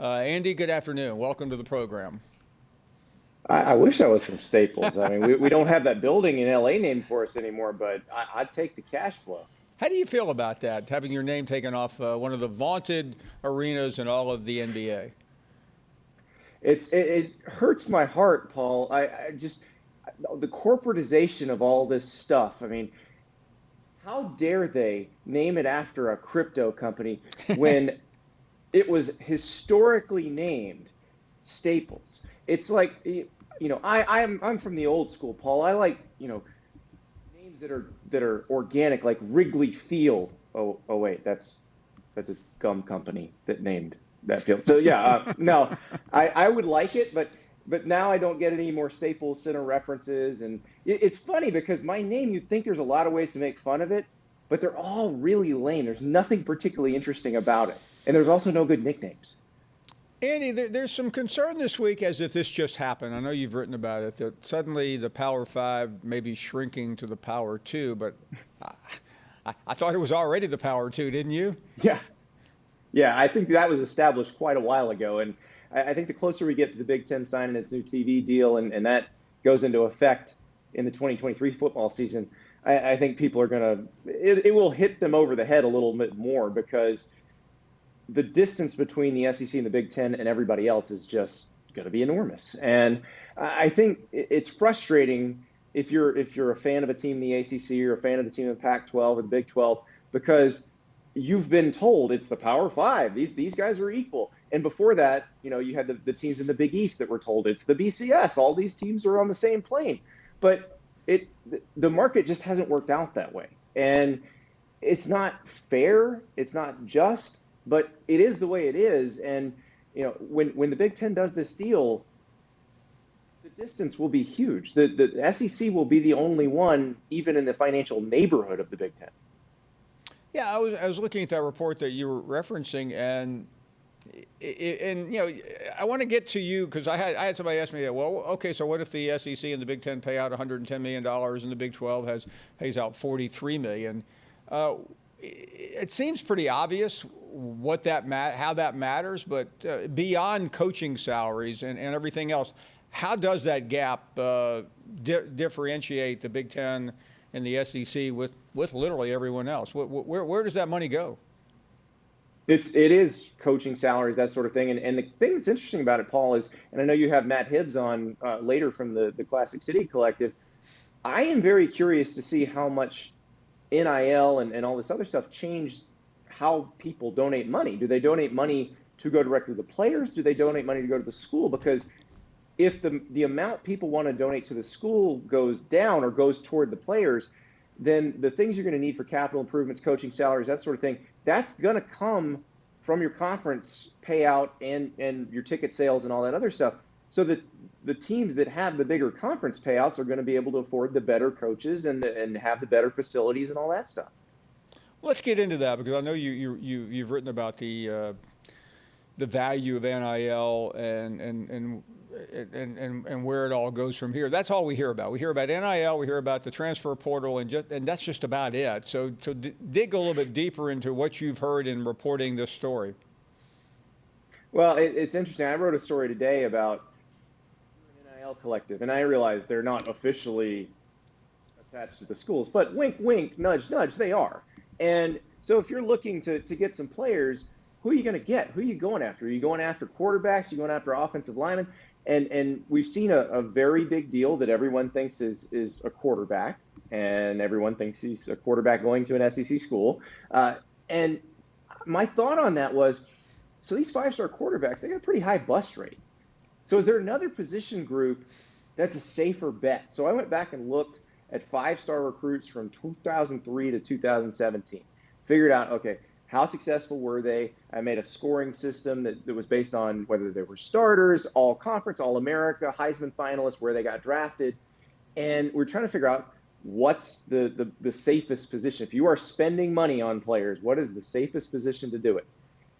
Andy, good afternoon. Welcome to the program. I wish I was from Staples. I mean, we don't have that building in LA named for us anymore, but I'd take the cash flow. How do you feel about that, having your name taken off one of the vaunted arenas in all of the NBA? It hurts my heart, Paul. I just the corporatization of all this stuff. I mean, how dare they name it after a crypto company when it was historically named Staples? It's like I'm from the old school, Paul. I like names that are organic, like Wrigley Field. Oh wait, that's a gum company that named that field. So yeah, no, I would like it, but now I don't get any more Staples Center references, and it's funny because my name, you'd think there's a lot of ways to make fun of it, but they're all really lame. There's nothing particularly interesting about it, and there's also no good nicknames. Andy, there's some concern this week as if this just happened. I know you've written about it, that suddenly the Power Five may be shrinking to the Power Two, but I thought it was already the Power Two, didn't you? Yeah, yeah, I think that was established quite a while ago, and I think the closer we get to the Big Ten signing its new TV deal, and that goes into effect in the 2023 football season, I think people are it will hit them over the head a little bit more because the distance between the SEC and the Big Ten and everybody else is just going to be enormous. And I think it's frustrating if you're a fan of a team in the ACC or a fan of the team in the Pac-12 or the Big 12 because you've been told it's the Power Five. These guys are equal. And before that, you had the teams in the Big East that were told it's the BCS. All these teams are on the same plane. But the market just hasn't worked out that way. And it's not fair. It's not just. But it is the way it is, and when the Big Ten does this deal, the distance will be huge. The SEC will be the only one, even in the financial neighborhood of the Big Ten. Yeah, I was looking at that report that you were referencing, and I want to get to you because I had somebody ask me that. Well, okay, so what if the SEC and the Big Ten pay out $110 million and the Big 12 pays out $43 million? It seems pretty obvious how that matters, but beyond coaching salaries and everything else, how does that gap differentiate the Big Ten and the SEC with literally everyone else? Where does that money go? It is coaching salaries, that sort of thing. And the thing that's interesting about it, Paul, is, and I know you have Matt Hibbs on later from the Classic City Collective, I am very curious to see how much NIL and all this other stuff changed how people donate money. Do they donate money to go directly to the players? Do they donate money to go to the school? Because if the amount people want to donate to the school goes down or goes toward the players, then the things you're going to need for capital improvements, coaching salaries, that sort of thing, that's going to come from your conference payout and your ticket sales and all that other stuff. So that the teams that have the bigger conference payouts are going to be able to afford the better coaches and have the better facilities and all that stuff. Let's get into that because I know you've written about the value of NIL and where it all goes from here. That's all we hear about. We hear about NIL, we hear about the transfer portal, and that's just about it. So dig a little bit deeper into what you've heard in reporting this story. Well, it's interesting. I wrote a story today about an NIL collective, and I realize they're not officially attached to the schools, but wink, wink, nudge, nudge, they are. And so if you're looking to get some players, who are you going to get? Who are you going after? Are you going after quarterbacks? Are you going after offensive linemen? And we've seen a very big deal that everyone thinks is a quarterback, and everyone thinks he's a quarterback going to an SEC school. And my thought on that was, so these five-star quarterbacks, they got a pretty high bust rate. So is there another position group that's a safer bet? So I went back and looked at five-star recruits from 2003 to 2017. Figured out, okay, how successful were they? I made a scoring system that was based on whether they were starters, all conference, all America, Heisman finalists, where they got drafted. And we're trying to figure out what's the safest position. If you are spending money on players, what is the safest position to do it?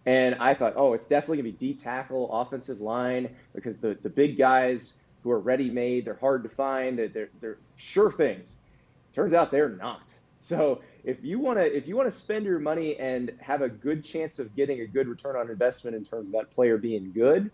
And I thought, oh, it's definitely going to be D tackle, offensive line, because the big guys who are ready-made, they're hard to find, they're sure things. Turns out they're not. So if you want to spend your money and have a good chance of getting a good return on investment in terms of that player being good,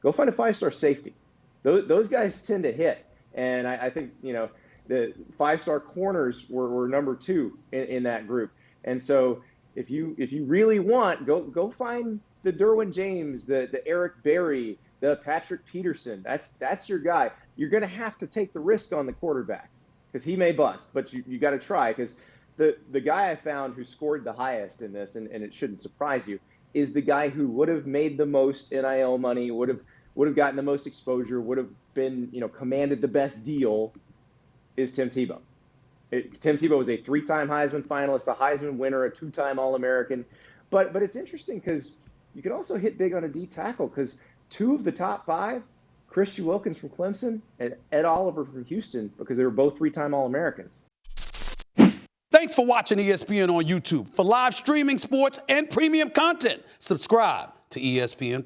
go find a 5-star safety. Those guys tend to hit, and I think the 5-star corners were number 2 in that group. And so if you really want, go find the Derwin James, the Eric Berry, the Patrick Peterson. That's your guy. You're going to have to take the risk on the quarterback because he may bust, but you got to try, because the guy I found who scored the highest in this, and it shouldn't surprise you, is the guy who would have made the most NIL money, would have gotten the most exposure, would have been, commanded the best deal, is Tim Tebow. Tim Tebow was a 3-time Heisman finalist, a Heisman winner, a 2-time All-American. But it's interesting because you can also hit big on a D tackle, because 2 of the top 5, Christian Wilkins from Clemson and Ed Oliver from Houston, because they were both 3-time All-Americans. Thanks for watching ESPN on YouTube. For live streaming, sports, and premium content, subscribe to ESPN+.